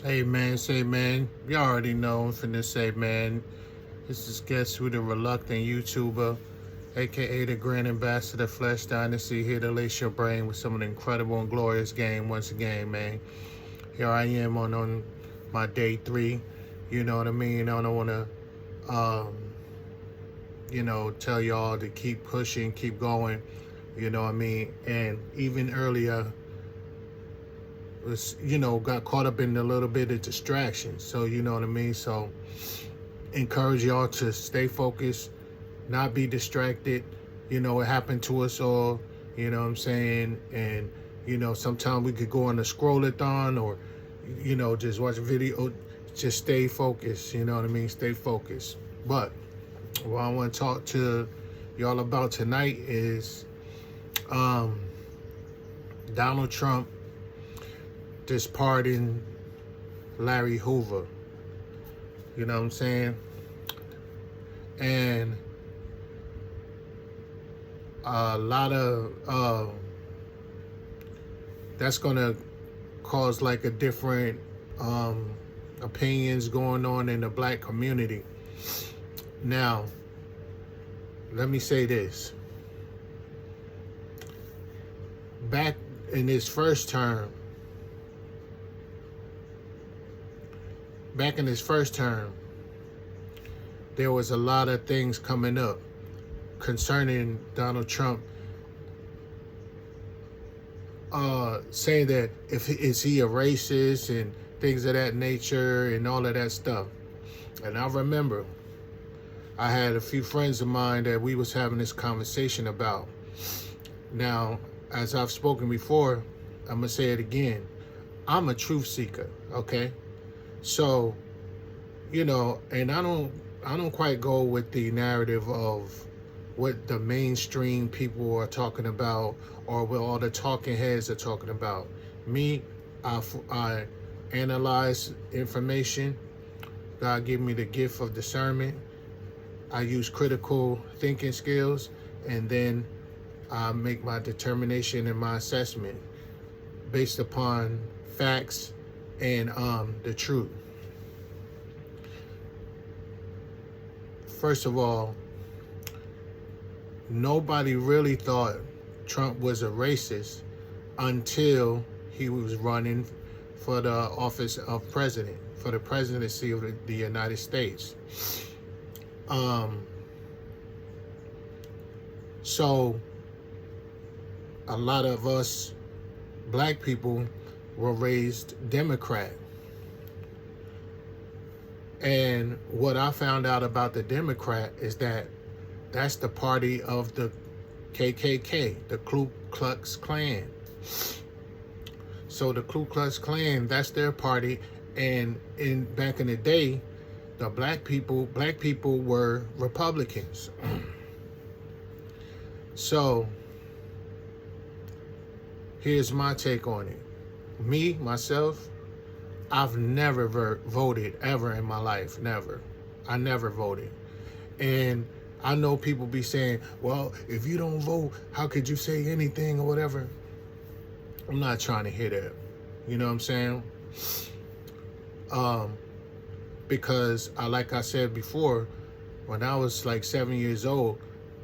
Hey man, say man, you already know I'm finna say man. This is Guess Who, the reluctant YouTuber, aka the Grand Ambassador Flesh Dynasty, here to lace your brain with some of the incredible and glorious game once again, man. Here I am on my day 3. You know what I mean? I don't wanna tell y'all to keep pushing, keep going, you know what I mean? And even earlier was, got caught up in a little bit of distraction. So, you know what I mean? So, encourage y'all to stay focused, not be distracted. It happened to us all, you know what I'm saying? And, sometimes we could go on a scrollathon or, just watch a video. Just stay focused, you know what I mean? Stay focused. But what I want to talk to y'all about tonight is Donald Trump dispardoned Larry Hoover. You know what I'm saying? And a lot of that's gonna cause like a different opinions going on in the black community. Now, let me say this. Back in his first term, there was a lot of things coming up concerning Donald Trump, saying that is he a racist and things of that nature and all of that stuff. And I remember I had a few friends of mine that we was having this conversation about. Now, as I've spoken before, I'm gonna say it again. I'm a truth seeker, okay? So, and I don't quite go with the narrative of what the mainstream people are talking about or what all the talking heads are talking about. Me, I analyze information. God gave me the gift of discernment. I use critical thinking skills, and then I make my determination and my assessment based upon facts and the truth. First of all, nobody really thought Trump was a racist until he was running for the office of president, for the presidency of the United States. So a lot of us black people were raised Democrat. And what I found out about the Democrat is that that's the party of the KKK, the Ku Klux Klan. So the Ku Klux Klan, that's their party. And back in the day, the black people were Republicans. So here's my take on it. Me, myself, I've never voted ever in my life. Never. I never voted. And I know people be saying, well, if you don't vote, how could you say anything or whatever? I'm not trying to hear that. You know what I'm saying? Because like I said before, when I was like 7 years old,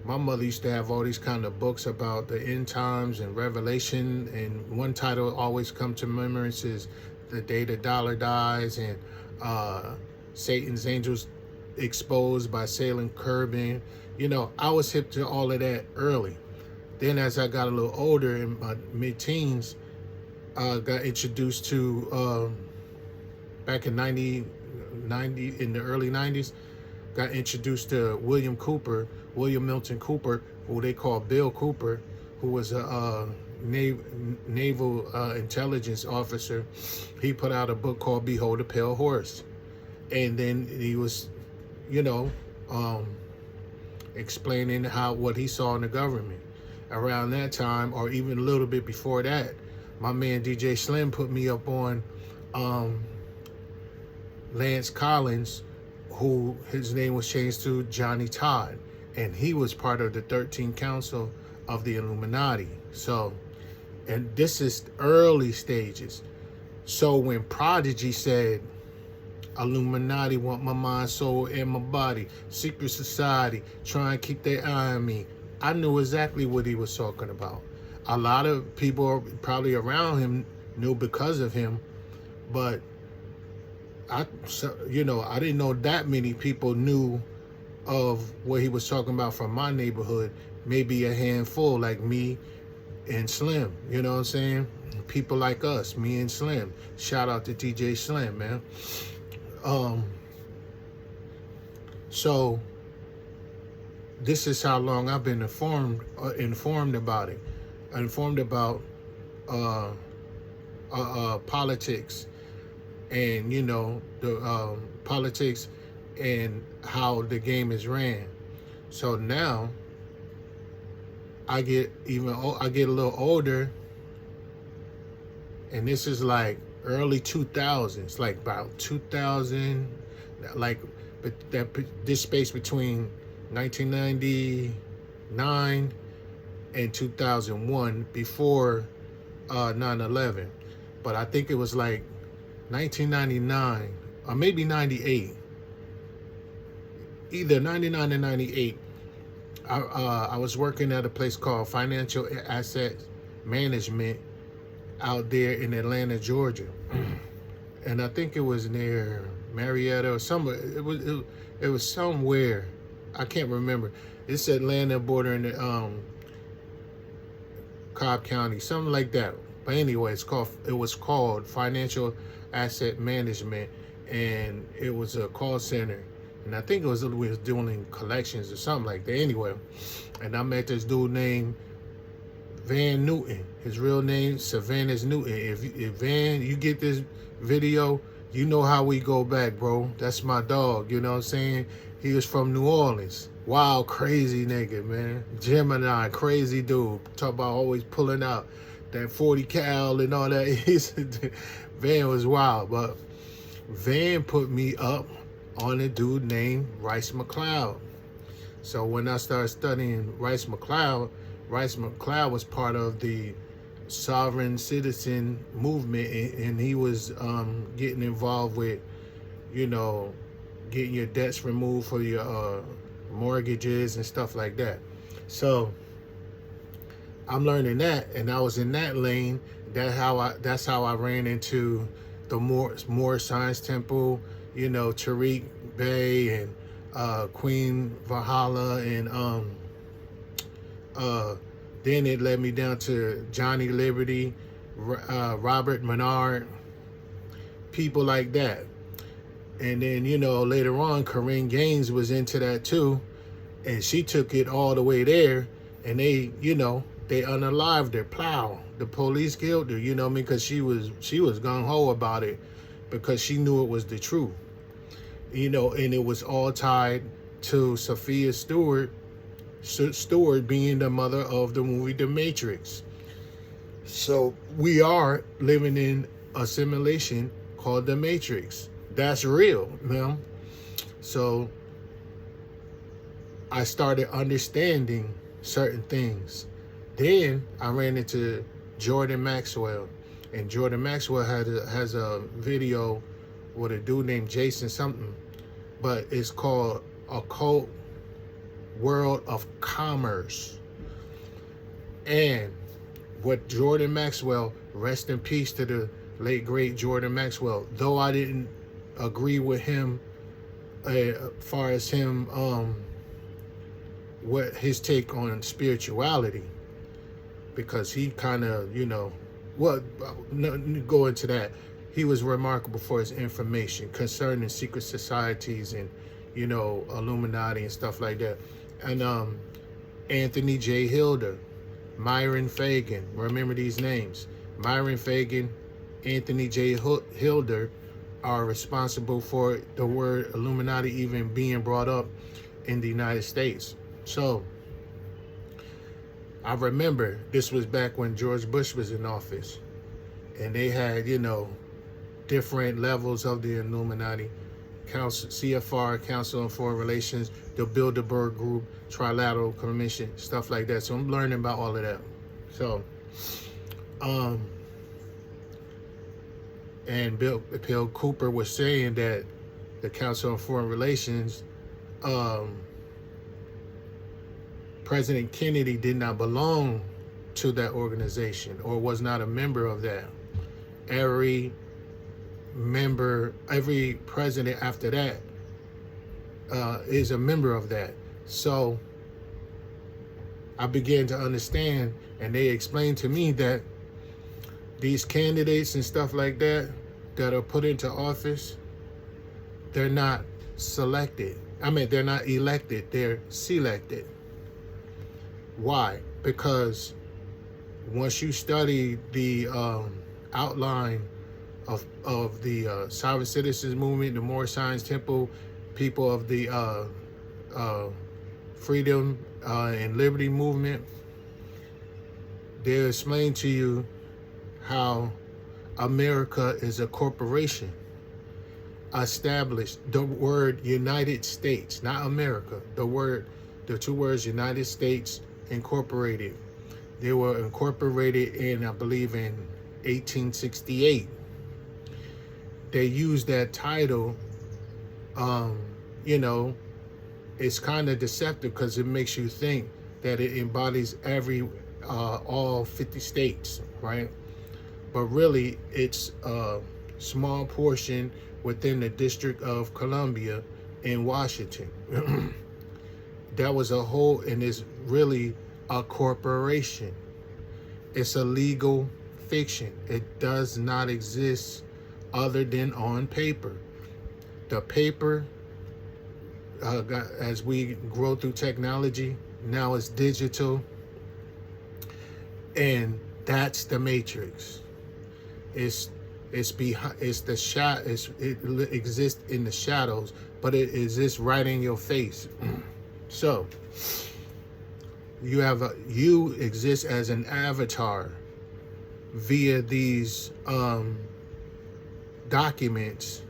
my mother used to have all these kind of books about the end times and Revelation, and one title always come to remembrance is The Day the Dollar Dies, and Satan's Angels Exposed by Salem Kerbin. I was hip to all of that early. Then as I got a little older, in my mid-teens, got introduced to, back in in the early 90s, got introduced to William Milton Cooper, who they call Bill Cooper, who was a naval intelligence officer. He put out a book called Behold a Pale Horse. And then he was, explaining what he saw in the government. Around that time, or even a little bit before that, my man DJ Slim put me up on Lance Collins, who his name was changed to Johnny Todd, and he was part of the 13th Council of the Illuminati. So, and this is early stages. So when Prodigy said, Illuminati want my mind, soul, and my body, secret society, try and keep their eye on me, I knew exactly what he was talking about. A lot of people probably around him knew because of him, but I didn't know that many people knew of what he was talking about from my neighborhood. Maybe a handful, like me and Slim. You know what I'm saying? People like us, me and Slim. Shout out to DJ Slim, man. So this is how long I've been informed about it, informed about politics, and the politics and how the game is ran. So now I get a little older, and this is like early 2000s, like about 2000, like this space between 1999 and 2001, before 9/11. But I think it was like 1999 or maybe 98, either 99 and 98. I was working at a place called Financial Asset Management out there in Atlanta, Georgia. And I think it was near Marietta or somewhere. It was somewhere. I can't remember. It's Atlanta bordering Cobb County, something like that. But anyway, it was called Financial Asset Management, and it was a call center. And I think we was doing collections or something like that. Anyway, and I met this dude named Van Newton. His real name, Savannah Newton. If Van, you get this video, you know how we go back, bro. That's my dog, you know what I'm saying? He was from New Orleans. Wild, crazy nigga, man. Gemini, crazy dude. Talk about always pulling out that 40 cal and all that. Van was wild, but Van put me up on a dude named Rice McCloud. So when I started studying Rice McCloud was part of the sovereign citizen movement, and he was getting involved with, getting your debts removed for your mortgages and stuff like that. So I'm learning that, and I was in that lane. That's how I ran into the Moore Science Temple, Tariq Bey and Queen Valhalla, and then it led me down to Johnny Liberty, Robert Menard, people like that. And then, later on, Corinne Gaines was into that too, and she took it all the way there, and they unalived her, plow. The police killed her, because she was gung-ho about it, because she knew it was the truth. And it was all tied to Sophia Stewart being the mother of the movie The Matrix. So we are living in a simulation called The Matrix. That's real, man. So I started understanding certain things. Then I ran into Jordan Maxwell, and Jordan Maxwell has a video with a dude named Jason something, but it's called Occult World of Commerce. And what Jordan Maxwell, rest in peace to the late great Jordan Maxwell, though I didn't agree with him as far as him what his take on spirituality, because he kind of go into that. He was remarkable for his information concerning secret societies and Illuminati and stuff like that. And Anthony J. Hilder, Myron Fagan, remember these names. Myron Fagan, Anthony J. Hilder are responsible for the word Illuminati even being brought up in the United States. So I remember this was back when George Bush was in office, and they had, different levels of the Illuminati. Council, CFR, Council on Foreign Relations, the Bilderberg Group, Trilateral Commission, stuff like that. So I'm learning about all of that. So, And Bill Cooper was saying that the Council on Foreign Relations, President Kennedy did not belong to that organization or was not a member of that. Every president after that is a member of that. So I began to understand, and they explained to me that these candidates and stuff like that are put into office, they're not selected. They're not elected, they're selected. Why? Because once you study the outline of the sovereign citizens movement, the Moorish Science Temple, people of the freedom and liberty movement, they explain to you how America is a corporation established. The word United States, not America. The two words United States Incorporated. They were incorporated in, I believe, in 1868. They used that title. It's kind of deceptive because it makes you think that it embodies all 50 states, right? But really, it's a small portion within the District of Columbia in Washington. That was a whole, and it's really a corporation. It's a legal fiction. It does not exist other than on paper. The paper, as we grow through technology, now it's digital, and that's the matrix. It exists in the shadows, but it exists right in your face. So you exist as an avatar via these documents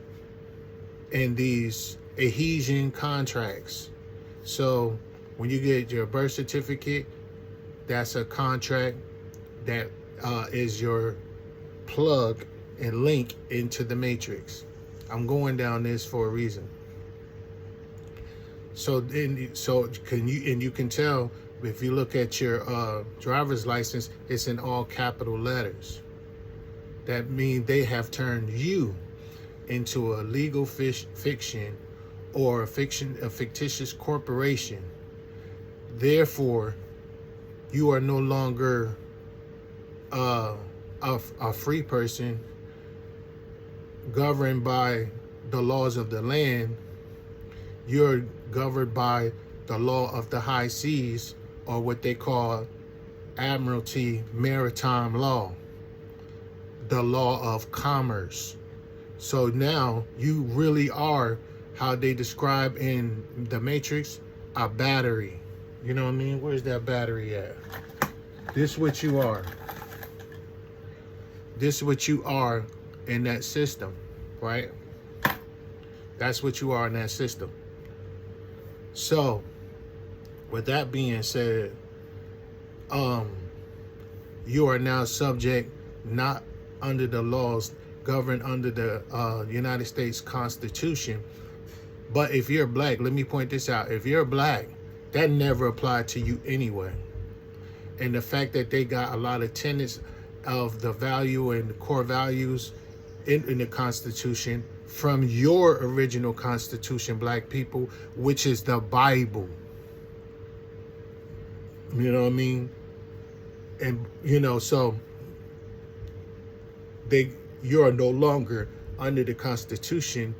and these adhesion contracts. So when you get your birth certificate, that's a contract that is your plug and link into the matrix. I'm going down this for a reason. So you can tell if you look at your driver's license, it's in all capital letters. That means they have turned you into a legal fiction or a fictitious corporation. Therefore, you are no longer a free person governed by the laws of the land. You're governed by the law of the high seas, or what they call admiralty maritime law, the law of commerce. So now you really are, how they describe in the Matrix, a battery. You know what I mean? Where's that battery at? This is what you are. This is what you are in that system, right? That's what you are in that system. So, with that being said, you are now subject, not under the laws governed under the United States Constitution. But if you're black, let me point this out. If you're black, that never applied to you anyway. And the fact that they got a lot of tenets of the value and the core values in the Constitution from your original Constitution, black people, which is the Bible. You know what I mean? And, so you're no longer under the Constitution,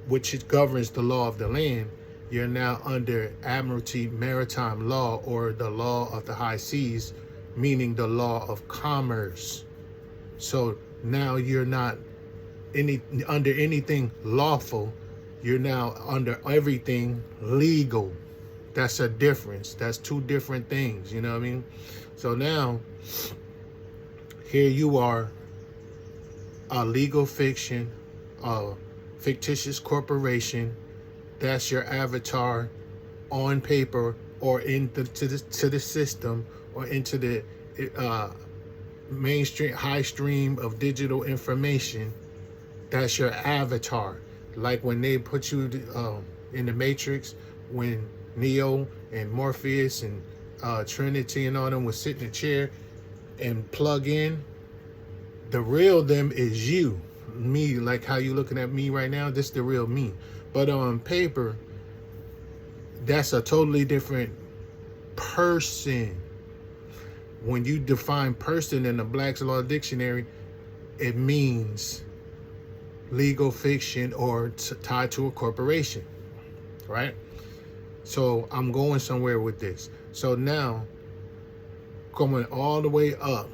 which governs the law of the land. You're now under admiralty maritime law, or the law of the high seas, meaning the law of commerce. So now you're not under anything lawful. You're now under everything legal. That's a difference. That's two different things. You know what I mean? So now, here you are, a legal fiction, a fictitious corporation. That's your avatar on paper or to the system, or into the mainstream, high stream of digital information. That's your avatar. Like when they put you in the Matrix, when Neo and Morpheus and Trinity and all them would sit in a chair and plug in, the real them is you, me, like how you looking at me right now. This is the real me. But on paper, that's a totally different person. When you define person in the Black's Law Dictionary, it means legal fiction or tied to a corporation, right? So I'm going somewhere with this. So now, going all the way up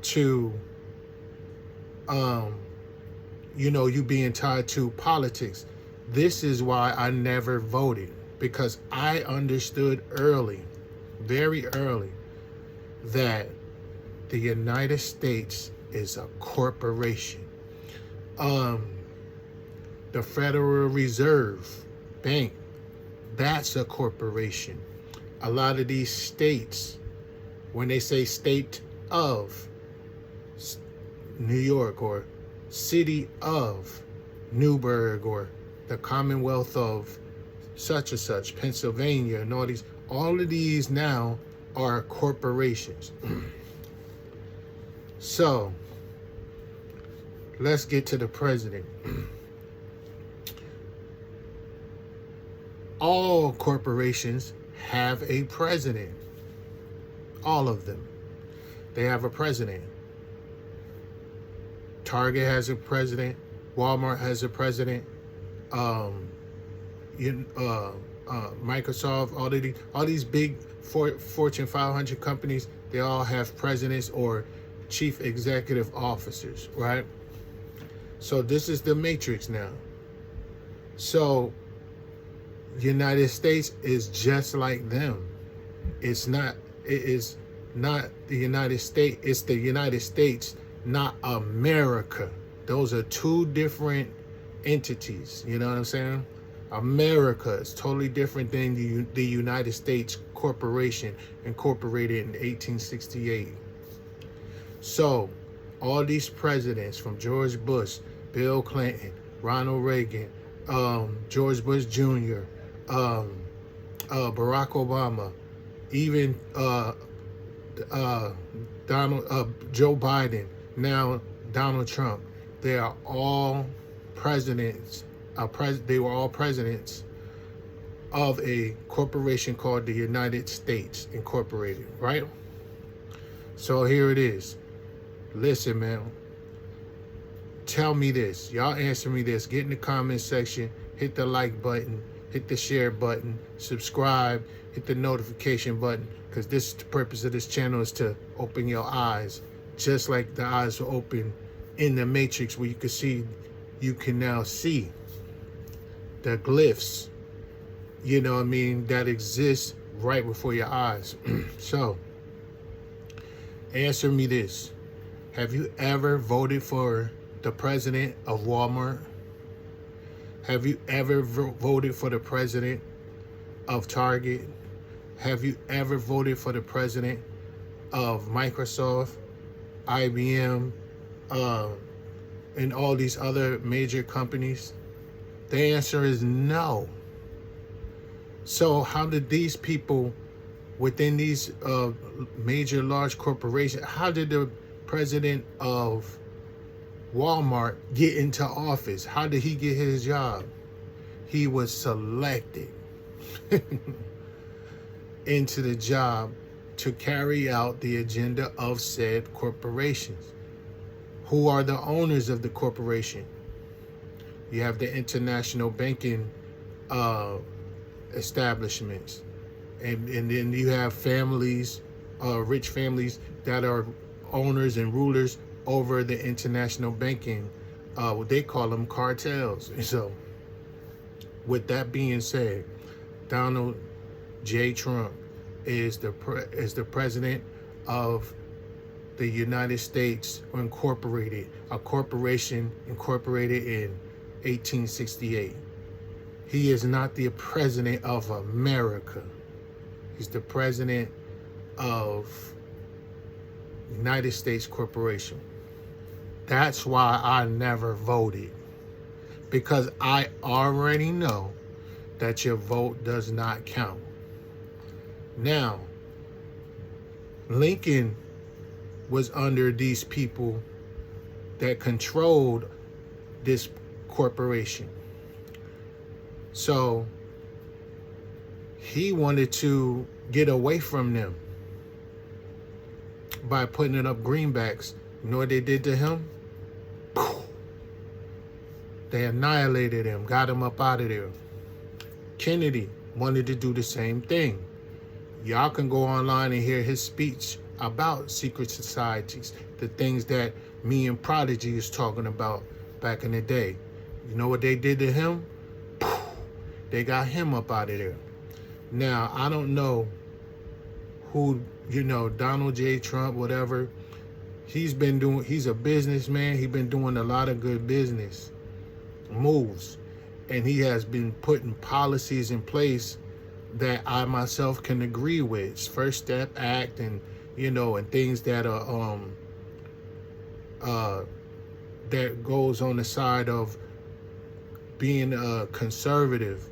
to, you being tied to politics. This is why I never voted, because I understood early, very early, that the United States is a corporation. The Federal Reserve Bank, that's a corporation. A lot of these states, when they say state of New York or city of Newburgh or the Commonwealth of such and such, Pennsylvania, and all of these now are corporations. So let's get to the president. All corporations have a president. All of them. They have a president. Target has a president. Walmart has a president. Microsoft, all these big Fortune 500 companies, they all have presidents or chief executive officers, right? So this is the matrix now. So United States is just like them. It is not the United States, it's the United States, not America. Those are two different entities, you know what I'm saying? America is totally different than the United States Corporation, incorporated in 1868. So all these presidents, from George Bush, Bill Clinton, Ronald Reagan, George Bush Jr., Barack Obama, even Joe Biden, now Donald Trump, they are all presidents. They were all presidents of a corporation called the United States Incorporated, right? So here it is. Listen, man. Tell me this. Y'all answer me this. Get in the comment section. Hit the like button. Hit the share button. Subscribe. Hit the notification button. Because the purpose of this channel is to open your eyes. Just like the eyes were open in the Matrix, where you can now see the glyphs, that exist right before your eyes. So, answer me this. Have you ever voted for the president of Walmart? Have you ever voted for the president of Target? Have you ever voted for the president of Microsoft, IBM, and all these other major companies? The answer is no. So how did these people within these major large corporations, how did the president of Walmart get into office? How did he get his job? He was selected into the job to carry out the agenda of said corporations. Who are the owners of the corporation? You have the international banking establishments. And then you have families, rich families that are owners and rulers over the international banking. What they call them cartels. So with that being said, Donald J. Trump is the president of the United States Incorporated, a corporation incorporated in 1868. He is not the president of America. He's the president of United States corporation. That's why I never voted, because I already know that your vote does not count. Now, Lincoln was under these people that controlled this corporation. So he wanted to get away from them by putting it up greenbacks. You know what they did to him? They annihilated him, got him up out of there. Kennedy wanted to do the same thing. Y'all can go online and hear his speech about secret societies, the things that me and Prodigy is talking about back in the day. You know what they did to him? They got him up out of there. Now, I don't know who, Donald J. Trump, whatever. He's a businessman. He's been doing a lot of good business moves. And he has been putting policies in place that I myself can agree with. First Step Act and, and things that are, that goes on the side of being a conservative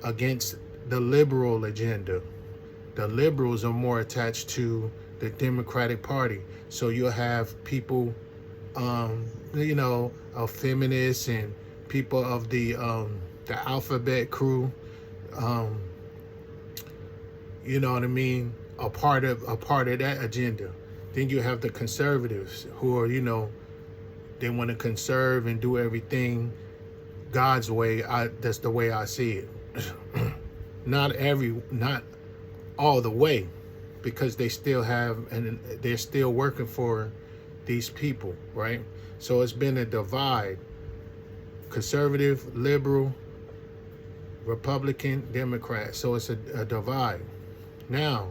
against the liberal agenda. The liberals are more attached to the Democratic Party. So you'll have people, feminists and people of the alphabet crew, you know what I mean, a part of that agenda. Then you have the conservatives who are, they want to conserve and do everything God's way. That's the way I see it. Not all the way, because they still have, and they're still working for these people, right? So it's been a divide: conservative, liberal, Republican, Democrat. So it's a divide. Now,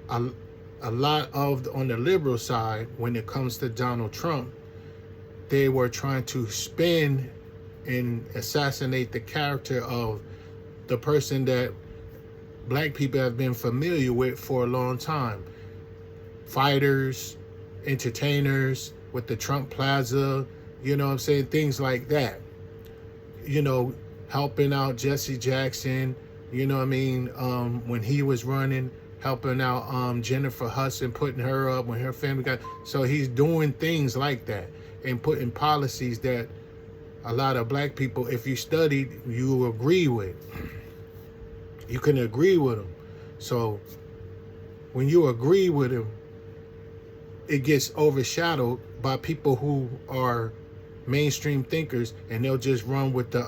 a lot of, on the liberal side, when it comes to Donald Trump, they were trying to spin and assassinate the character of the person that black people have been familiar with for a long time. Fighters, entertainers with the Trump Plaza, things like that. Helping out Jesse Jackson, when he was running, helping out Jennifer Hudson, putting her up when her family got. So he's doing things like that and putting policies that a lot of black people, if you studied, you agree with. You can agree with them. So when you agree with him, it gets overshadowed by people who are mainstream thinkers, and they'll just run with the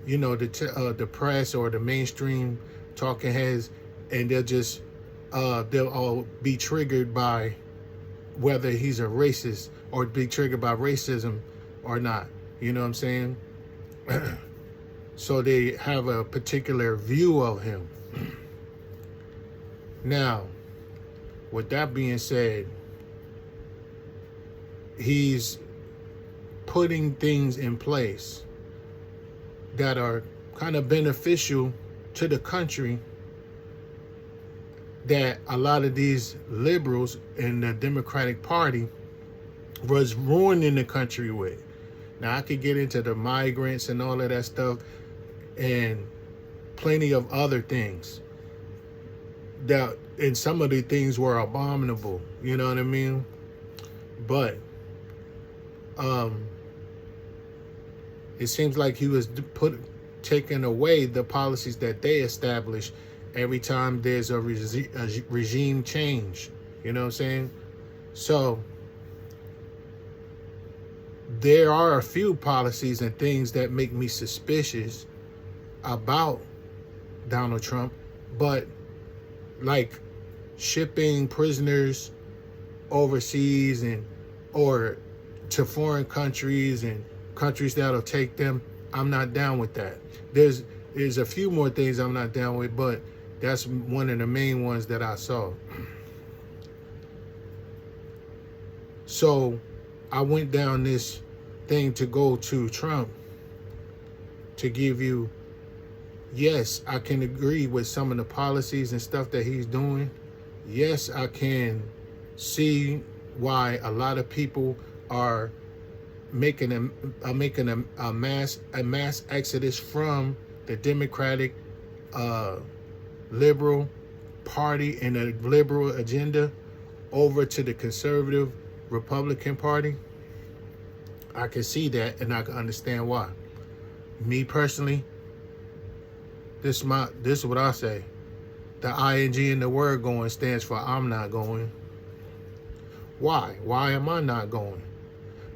the press or the mainstream talking heads, and they'll all be triggered by whether he's a racist or be triggered by racism or not. You know what I'm saying? So they have a particular view of him. Now, with that being said, he's putting things in place that are kind of beneficial to the country that a lot of these liberals in the Democratic Party was ruining the country with. Now, I could get into the migrants and all of that stuff and plenty of other things that, and some of the things were abominable, you know what I mean? But it seems like he was taking away the policies that they established every time there's a regime change, you know what I'm saying? So there are a few policies and things that make me suspicious about Donald Trump, but like shipping prisoners overseas or to foreign countries and countries that'll take them, I'm not down with that. There's a few more things I'm not down with, but that's one of the main ones that I saw. So I went down this thing to go to Trump to give you, yes, I can agree with some of the policies and stuff that he's doing, yes, I can see why a lot of people are making a mass exodus from the Democratic uh, liberal party and the liberal agenda over to the conservative Republican Party. I can see that, and I can understand why. Me personally, this is what I say. The ing in the word going stands for I'm not going. Why? Why am I not going?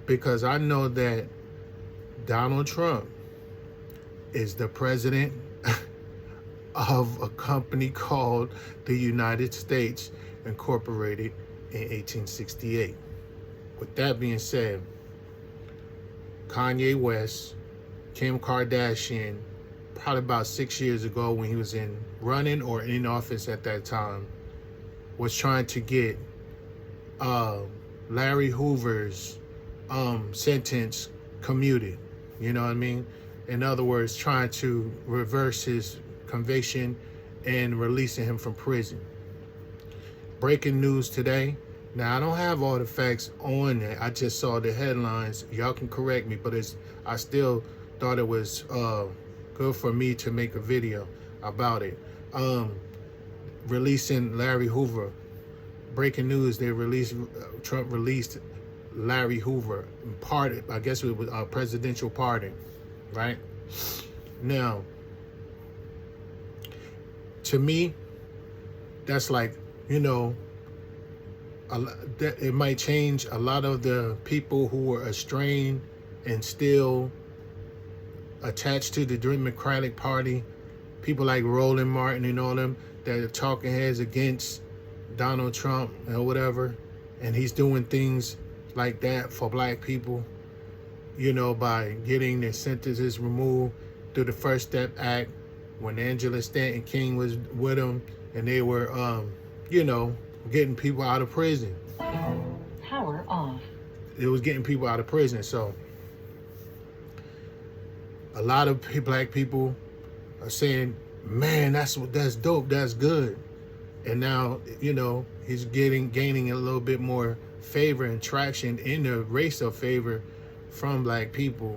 Because I know that Donald Trump is the president of a company called the United States Incorporated in 1868. With that being said, Kanye West, Kim Kardashian, probably about 6 years ago when he was running or in office at that time, was trying to get Larry Hoover's sentence commuted. You know what I mean? In other words, trying to reverse his conviction and releasing him from prison. Breaking news today. Now, I don't have all the facts on it. I just saw the headlines. Y'all can correct me, but I still thought it was good for me to make a video about it. Releasing Larry Hoover. Breaking news, Trump released Larry Hoover. Pardon, I guess it was a presidential pardon, right? Now, to me, that's like, it might change a lot of the people who were estranged and still attached to the Democratic Party. People like Roland Martin and all them that are talking heads against Donald Trump or whatever. And he's doing things like that for black people, by getting their sentences removed through the First Step Act when Angela Stanton King was with him and they were, getting people out of prison. Power off. It was getting people out of prison. So a lot of black people are saying, man, that's dope, that's good. And now, he's gaining a little bit more favor and traction in the race of favor from black people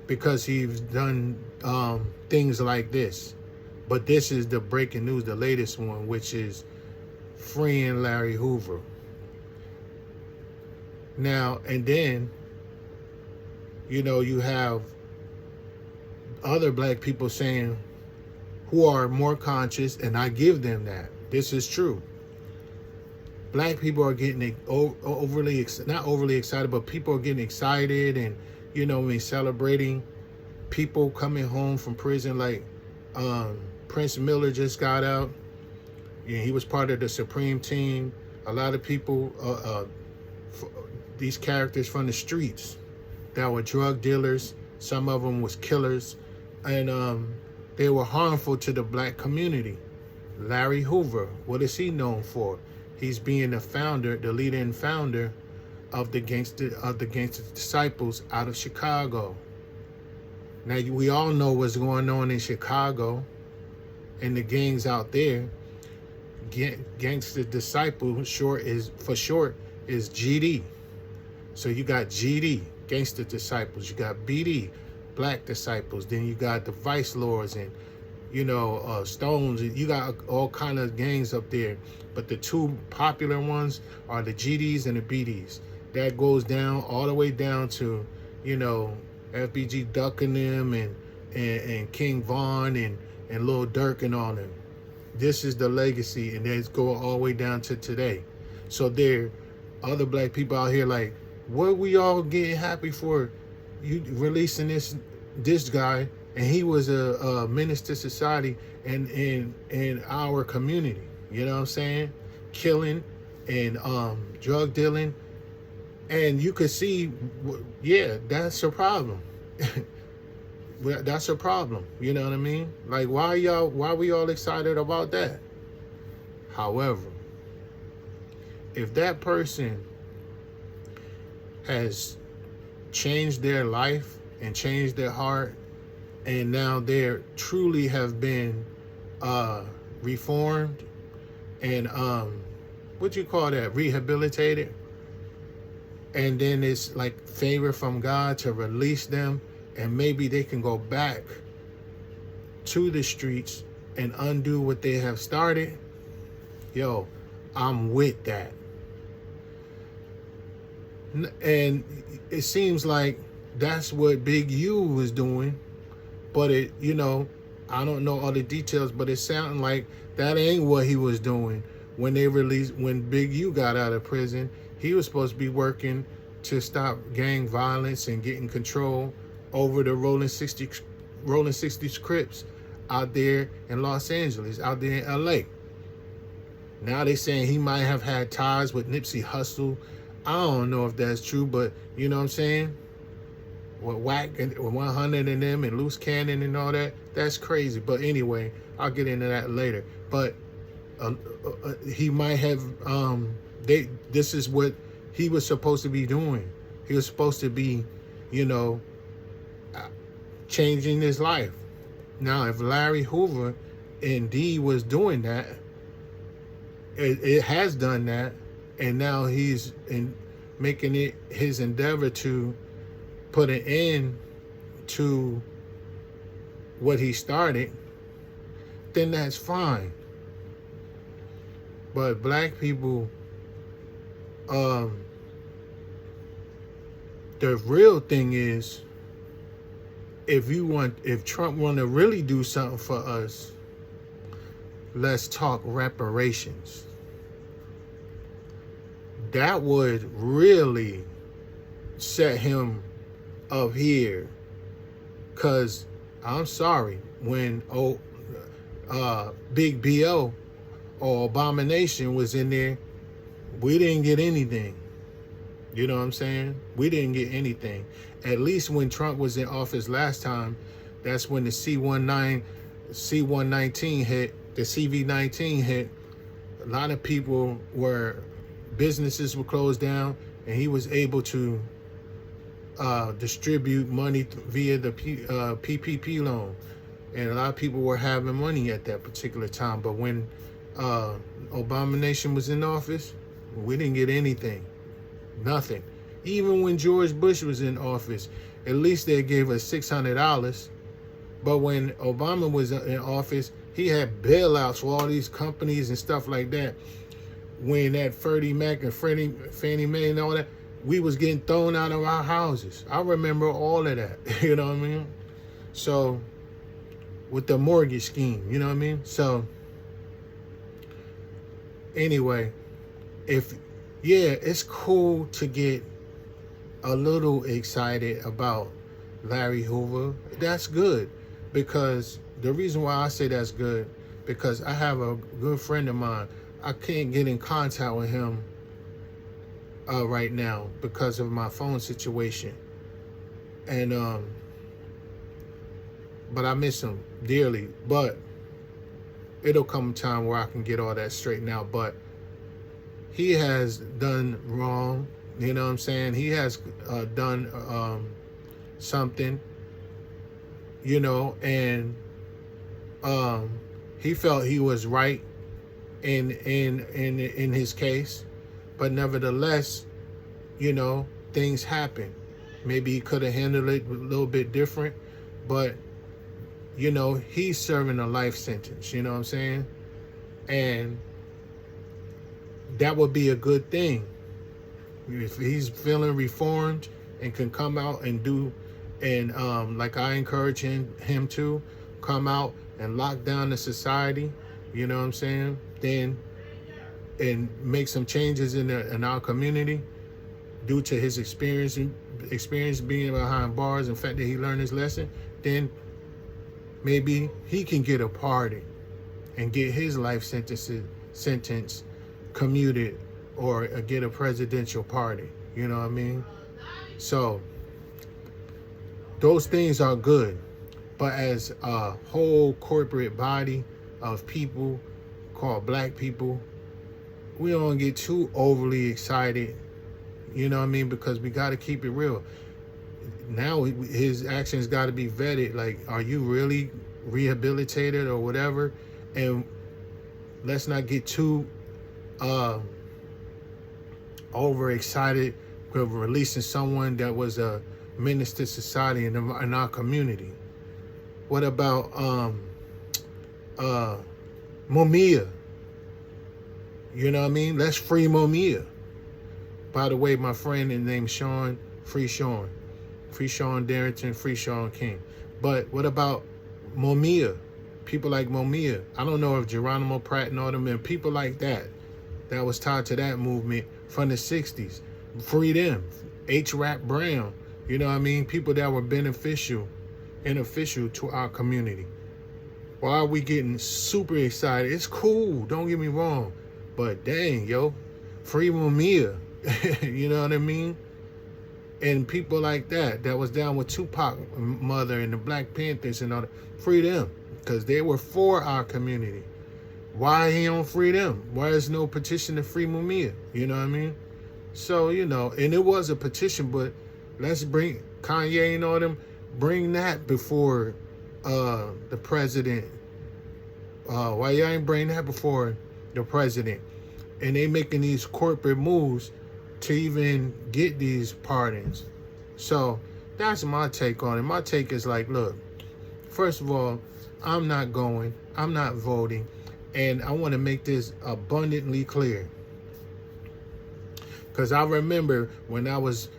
because he's done things like this. But this is the breaking news, the latest one, which is freeing Larry Hoover. Now, and then, you have other black people saying, who are more conscious, and I give them that. This is true. Black people are getting not overly excited, but people are getting excited and, celebrating people coming home from prison. Like Prince Miller just got out. He was part of the Supreme Team. A lot of people, these characters from the streets that were drug dealers, some of them was killers, and they were harmful to the black community. Larry Hoover, what is he known for? He's being the leader and founder of the Gangster Disciples out of Chicago. Now, we all know what's going on in Chicago and the gangs out there. Gangster Disciple for short is GD. So you got GD, Gangster Disciples. You got BD, Black Disciples. Then you got the Vice Lords and Stones. You got all kind of gangs up there. But the two popular ones are the GDs and the BDs. That goes down all the way down to FBG Duck and them and King Von and Lil Durk and all them. This is the legacy, and it's going all the way down to today. So there, other black people out here like, what we all getting happy for? You releasing this guy, and he was a menace to society and in our community. You know what I'm saying? Killing and drug dealing, and you could see, yeah, that's a problem. That's a problem. You know what I mean? Like, why we all excited about that? However, if that person has changed their life and changed their heart, and now they truly have been reformed and what you call that, rehabilitated, and then it's like favor from God to release them, and maybe they can go back to the streets and undo what they have started. Yo, I'm with that. And it seems like that's what Big U was doing, but it, I don't know all the details, but it sounded like that ain't what he was doing when Big U got out of prison. He was supposed to be working to stop gang violence and getting control over the Rolling 60s Crips out there in Los Angeles, out there in LA. Now they saying he might have had ties with Nipsey Hussle. I don't know if that's true, but you know what I'm saying? With Wack and 100 and them and Loose Cannon and all that, that's crazy. But anyway, I'll get into that later. But he might have, this is what he was supposed to be doing. He was supposed to be, changing his life. Now, if Larry Hoover indeed was doing that, it has done that, and now he's making it his endeavor to put an end to what he started, then that's fine. But black people, the real thing is, if Trump want to really do something for us, let's talk reparations. That would really set him up here. Cause I'm sorry, when Big BO or Abomination was in there, we didn't get anything. You know what I'm saying? We didn't get anything. At least when Trump was in office last time, that's when the C-119 hit, the CV-19 hit. A lot of businesses were closed down, and he was able to distribute money via the PPP loan. And a lot of people were having money at that particular time. But when Abomination was in office, we didn't get anything. Nothing. Even when George Bush was in office, at least they gave us $600. But when Obama was in office, he had bailouts for all these companies and stuff like that. When that Freddie Mac and Fannie Mae and all that, we was getting thrown out of our houses. I remember all of that. You know what I mean? So, with the mortgage scheme, you know what I mean? So, anyway, it's cool to get a little excited about Larry Hoover. That's good, because the reason why I say that's good, because I have a good friend of mine. I can't get in contact with him right now because of my phone situation, and but I miss him dearly. But it'll come a time where I can get all that straightened out. But he has done wrong, you know what I'm saying? He has done something, and he felt he was right in his case. But nevertheless, things happen. Maybe he could have handled it a little bit different, but he's serving a life sentence, you know what I'm saying? And that would be a good thing. If he's feeling reformed and can come out and do, and like I encourage him to come out and lock down the society, you know what I'm saying? Then, and make some changes in our community due to his experience being behind bars and the fact that he learned his lesson, then maybe he can get a pardon and get his life sentence commuted, or get a presidential pardon. You know what I mean? So those things are good. But as a whole corporate body of people called black people, we don't get too overly excited, you know what I mean? Because we got to keep it real. Now his actions got to be vetted. Like, are you really rehabilitated or whatever? And let's not get too overexcited with releasing someone that was a menace to society in our community? What about Mumia? You know what I mean? Let's free Mumia. By the way, my friend is named Sean. Free Sean. Free Sean Darrington. Free Sean King. But what about Mumia? People like Mumia. I don't know if Geronimo Pratt and all them, and people like that was tied to that movement from the 60s. Free them. H. Rap Brown. You know what I mean? People that were beneficial to our community. Why are we getting super excited? It's cool. Don't get me wrong. But dang, yo. Free Mumia. You know what I mean? And people like that was down with Tupac mother and the Black Panthers and all that. Free them. Because they were for our community. Why he don't free them? Why is no petition to free Mumia? You know what I mean? So, you know, and it was a petition, but let's bring Kanye and all them, bring that before the president. Why y'all ain't bring that before the president? And they making these corporate moves to even get these pardons. So that's my take on it. My take is like, look, first of all, I'm not going. I'm not voting. And I want to make this abundantly clear. Because I remember when I was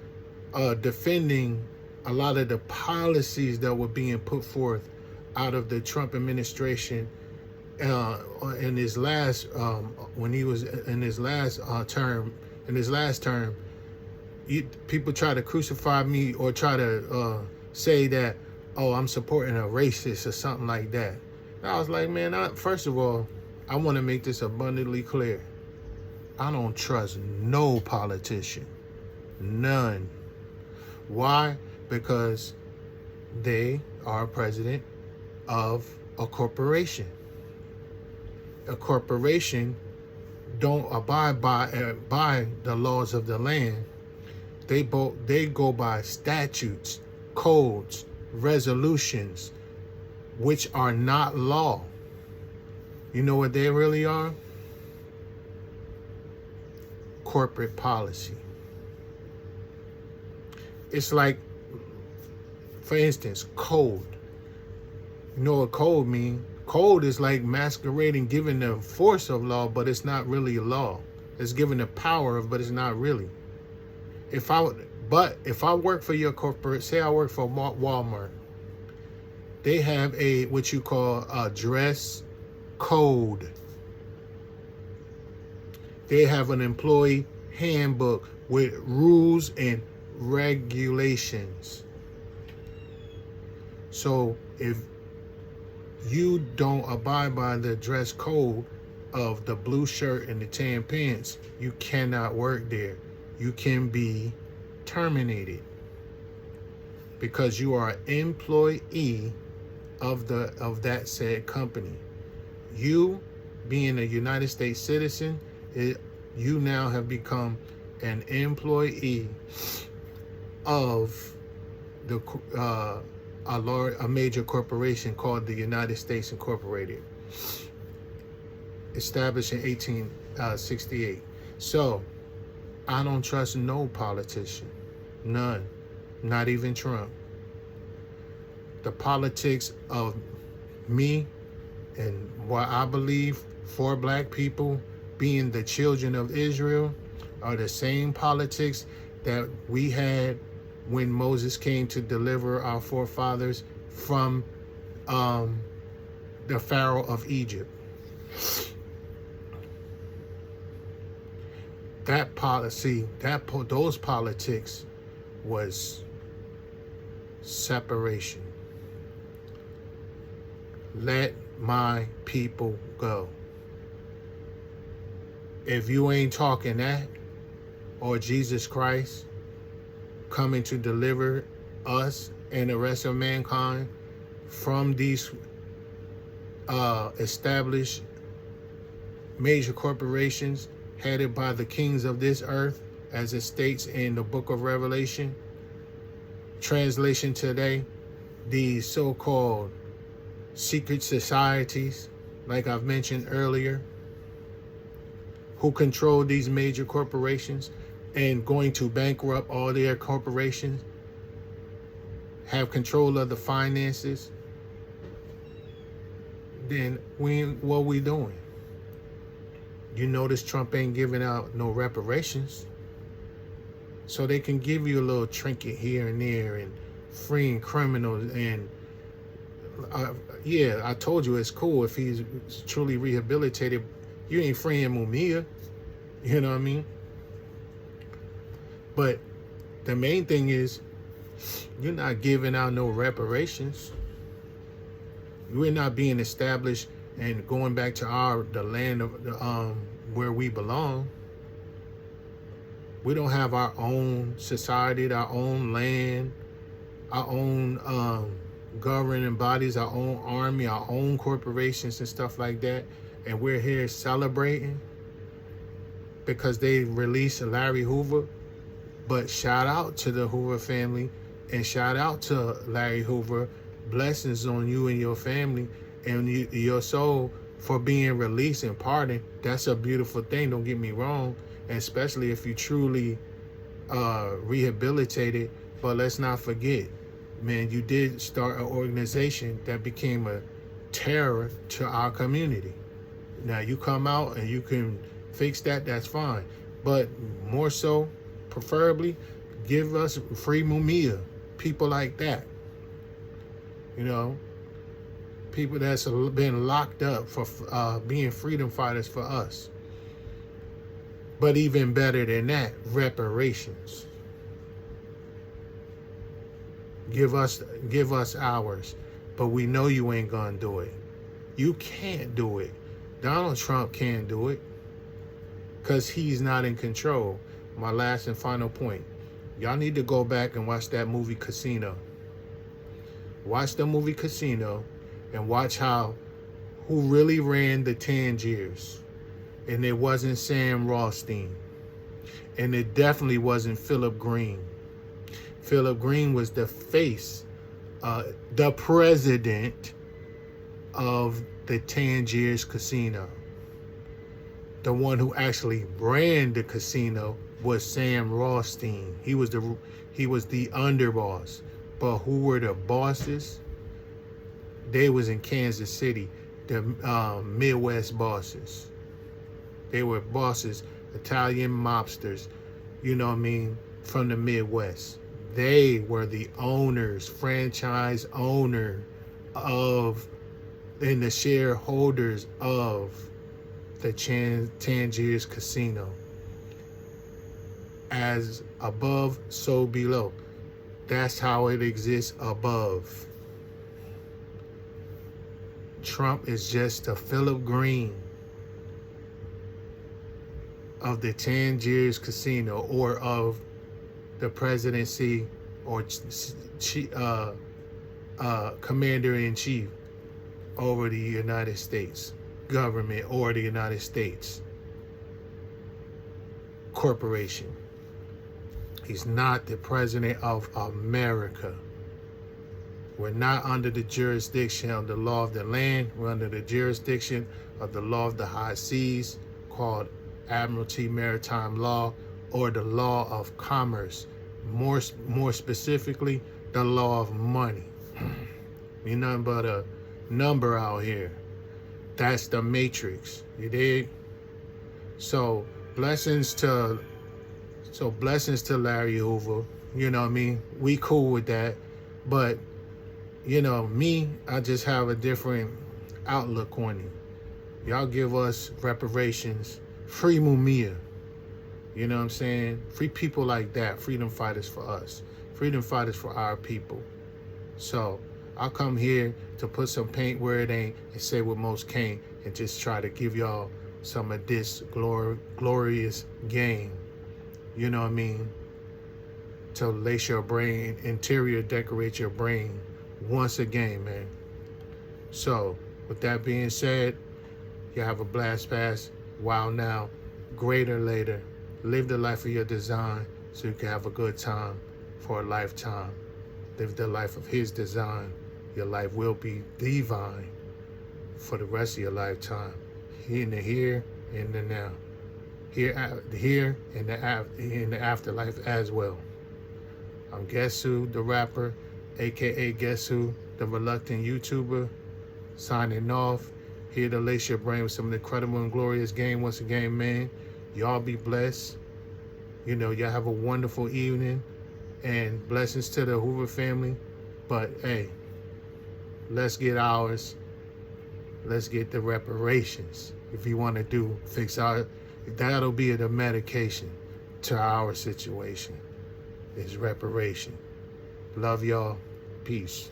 defending a lot of the policies that were being put forth out of the Trump administration in his last, when he was in his last term, people try to crucify me or try to say that, oh, I'm supporting a racist or something like that. And I was like, man, first of all, I want to make this abundantly clear. I don't trust no politician. None. Why? Because they are president of a corporation. A corporation don't abide by the laws of the land. They go by statutes, codes, resolutions, which are not law. You know what they really are? Corporate policy. It's like, for instance, code. You know what code means? Code is like masquerading, giving the force of law, but it's not really law. It's giving the power of, but it's not really. If I work for your corporate, say I work for Walmart, they have what you call a dress code. They have an employee handbook with rules and regulations. So if you don't abide by the dress code of the blue shirt and the tan pants, you cannot work there. You can be terminated because you are an employee of that said company. You being a United States citizen, you now have become an employee of a major corporation called the United States Incorporated, established in 1868. So I don't trust no politician, none, not even Trump. The politics of me and what I believe for black people being the children of Israel are the same politics that we had when Moses came to deliver our forefathers from the Pharaoh of Egypt. That policy, those politics was separation. Let my people go. If you ain't talking that, or Jesus Christ coming to deliver us and the rest of mankind from these established major corporations headed by the kings of this earth, as it states in the book of Revelation. Translation today, these so-called secret societies, like I've mentioned earlier, who control these major corporations. and going to bankrupt all their corporations, have control of the finances, then what we doing? You notice Trump ain't giving out no reparations. So they can give you a little trinket here and there and freeing criminals. And yeah, I told you it's cool if he's truly rehabilitated. You ain't freeing Mumia. You know what I mean? But the main thing is you're not giving out no reparations. We're not being established and going back to the land of where we belong. We don't have our own society, our own land, our own governing bodies, our own army, our own corporations and stuff like that. And we're here celebrating because they released Larry Hoover. But shout out to the Hoover family and shout out to Larry Hoover. Blessings on you and your family and your soul for being released and pardoned. That's a beautiful thing, don't get me wrong. And especially if you truly rehabilitated. But let's not forget, man, you did start an organization that became a terror to our community. Now you come out and you can fix that, that's fine. But more so, preferably, give us free Mumia, people like that. You know, people that's been locked up for being freedom fighters for us. But even better than that, reparations. Give us ours. But we know you ain't gonna do it. You can't do it. Donald Trump can't do it because he's not in control. My last and final point. Y'all need to go back and watch that movie Casino. Watch the movie Casino and watch who really ran the Tangiers. And it wasn't Sam Rothstein. And it definitely wasn't Philip Green. Philip Green was the face, the president of the Tangiers Casino. The one who actually ran the casino was Sam Rothstein. He was the underboss. But who were the bosses? They was in Kansas City, the Midwest bosses. They were bosses, Italian mobsters, you know what I mean, from the Midwest. They were the owners, franchise owner of, and the shareholders of the Tangiers Casino. As above, so below. That's how it exists above. Trump is just a Philip Green of the Tangiers Casino, or of the presidency, or commander-in-chief over the United States government, or the United States corporation. He's not the president of America. We're not under the jurisdiction of the law of the land. We're under the jurisdiction of the law of the high seas, called Admiralty Maritime Law, or the law of commerce. More specifically, the law of money. Ain't nothing but a number out here. That's the matrix. You dig? So blessings to Larry Hoover. You know what I mean? We cool with that. But, you know, me, I just have a different outlook on it. Y'all give us reparations. Free Mumia. You know what I'm saying? Free people like that. Freedom fighters for us. Freedom fighters for our people. So I'll come here to put some paint where it ain't and say what most can't, and just try to give y'all some of this glorious game. You know what I mean? To lace your brain, interior decorate your brain once again, man. So with that being said, you have a blast pass. Wow now, greater later. Live the life of your design so you can have a good time for a lifetime. Live the life of his design. Your life will be divine for the rest of your lifetime. In the here, in the now. here in the afterlife as well. I'm Guess Who, the rapper, aka Guess Who, the reluctant YouTuber, signing off. Here to lace your brain with some incredible and glorious game once again, man. Y'all be blessed. Y'all have a wonderful evening, and blessings to the Hoover family. But hey, let's get ours. Let's get the reparations. If you want to fix our, that'll be the medication to our situation, is reparation. Love y'all. Peace.